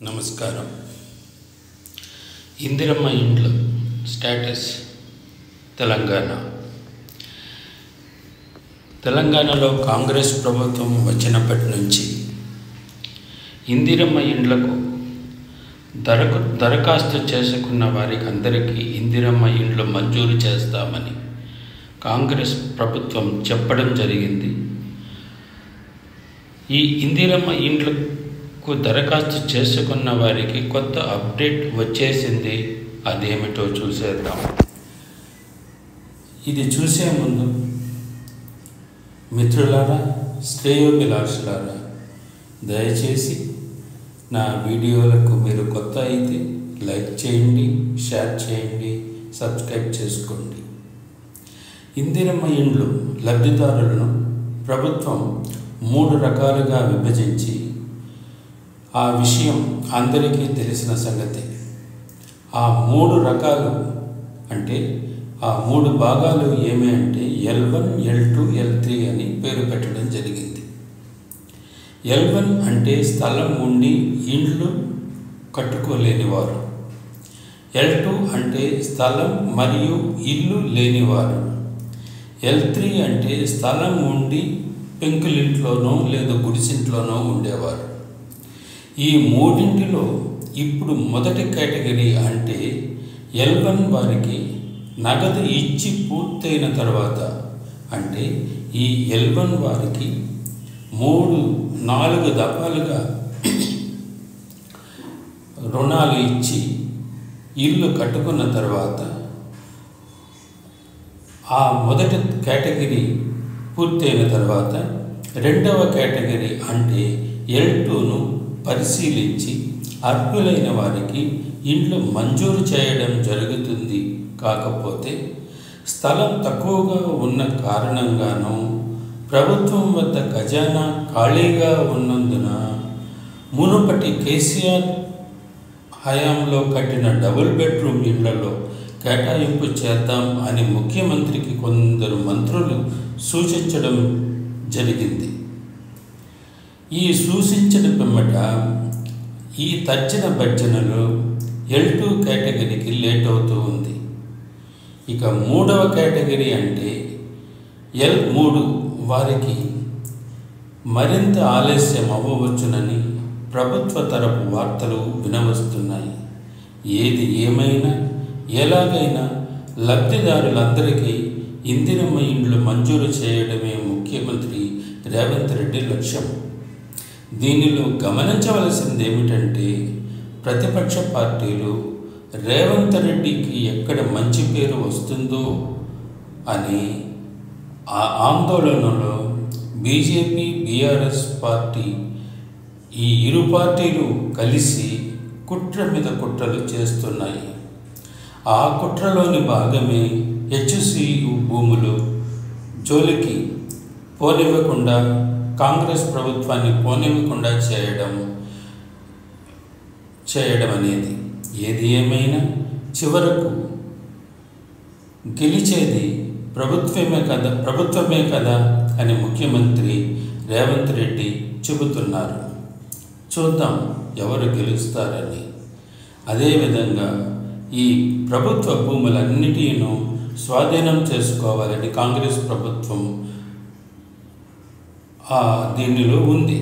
నమస్కారం. ఇందిరమ్మ ఇండ్లు స్టేటస్ తెలంగాణలో కాంగ్రెస్ ప్రభుత్వం వచ్చినప్పటి నుంచి ఇందిరమ్మ ఇండ్లకు దరఖాస్తు చేసుకున్న వారికి అందరికీ ఇందిరమ్మ ఇండ్లు మంజూరు చేస్తామని కాంగ్రెస్ ప్రభుత్వం చెప్పడం జరిగింది. ఈ ఇందిరమ్మ ఇండ్లకు దరఖాస్తు చేసుకున్న వారికి కొత్త అప్డేట్ వచ్చేసింది. అదేమిటో చూసేద్దాం. ఇది చూసే ముందు మిత్రులారా, శ్రేయోభిలాషులారా, దయచేసి నా వీడియోలకు మీరు కొత్త అయితే లైక్ చేయండి, షేర్ చేయండి, సబ్స్క్రైబ్ చేసుకోండి. ఇందిరమ్మ ఇండ్లు లబ్ధిదారులను ప్రభుత్వం 3 రకాలుగా విభజించి, ఆ విషయం అందరికీ తెలిసిన సంగతి. ఆ 3 రకాలు అంటే ఆ 3 భాగాలు ఏమి అంటే L1, L2, L3 అని పేరు పెట్టడం జరిగింది. L1 అంటే స్థలం ఉండి ఇండ్లు కట్టుకోలేనివారు. L2 అంటే స్థలం మరియు ఇల్లు లేనివారు. L3 అంటే స్థలం ఉండి పెంకులింట్లోనో లేదా గుడిసింట్లోనో ఉండేవారు. ఈ 3 ఇప్పుడు మొదటి కేటగిరీ అంటే L1 వారికి నగదు ఇచ్చి పూర్తయిన తర్వాత, అంటే ఈ L1 వారికి 4 దఫాలుగా రుణాలు ఇచ్చి ఇల్లు కట్టుకున్న తర్వాత ఆ మొదటి కేటగిరీ పూర్తయిన తర్వాత రెండవ కేటగిరీ అంటే L2ను పరిశీలించి అర్హులైన వారికి ఇండ్లు మంజూరు చేయడం జరుగుతుంది. కాకపోతే స్థలం తక్కువగా ఉన్న కారణంగానూ ప్రభుత్వం వద్ద ఖజానా ఖాళీగా ఉన్నందున మునుపటి కేసీఆర్ హయాంలో కట్టిన డబుల్ బెడ్రూమ్ ఇళ్లలో కేటాయింపు చేద్దాం అని ముఖ్యమంత్రికి కొందరు మంత్రులు సూచించడం జరిగింది. ఈ సూచించిన పిమ్మట ఈ తర్జన భర్జనలు L2 కేటగిరీకి లేట్ అవుతూ ఉంది. ఇక 3వ కేటగిరీ అంటే L3 వారికి మరింత ఆలస్యం అవ్వవచ్చునని ప్రభుత్వ తరపు వార్తలు వినవస్తున్నాయి. ఏది ఏమైనా ఎలాగైనా లబ్ధిదారులందరికీ ఇందిరమ్మ ఇండ్లు మంజూరు చేయడమే ముఖ్యమంత్రి రేవంత్ రెడ్డి లక్ష్యం. దీనిలో గమనించవలసింది ఏమిటంటే, ప్రతిపక్ష పార్టీలు రేవంత్ రెడ్డికి ఎక్కడ మంచి పేరు వస్తుందో అని ఆ ఆందోళనలో బీజేపీ, బీఆర్ఎస్ పార్టీ, ఈ ఇరు పార్టీలు కలిసి కుట్ర మీద కుట్రలు చేస్తున్నాయి. ఆ కుట్రలోని భాగమే HCU భూములు జోలికి పోనివ్వకుండా, కాంగ్రెస్ ప్రభుత్వాన్ని పోనివ్వకుండా చేయడం అనేది. ఏది ఏమైనా చివరకు గెలిచేది ప్రభుత్వమే కదా అని ముఖ్యమంత్రి రేవంత్ రెడ్డి చెబుతున్నారు. చూద్దాం ఎవరు గెలుస్తారని. అదేవిధంగా ఈ ప్రభుత్వ భూములన్నిటినూ స్వాధీనం చేసుకోవాలని కాంగ్రెస్ ప్రభుత్వం దీనిలో ఉంది.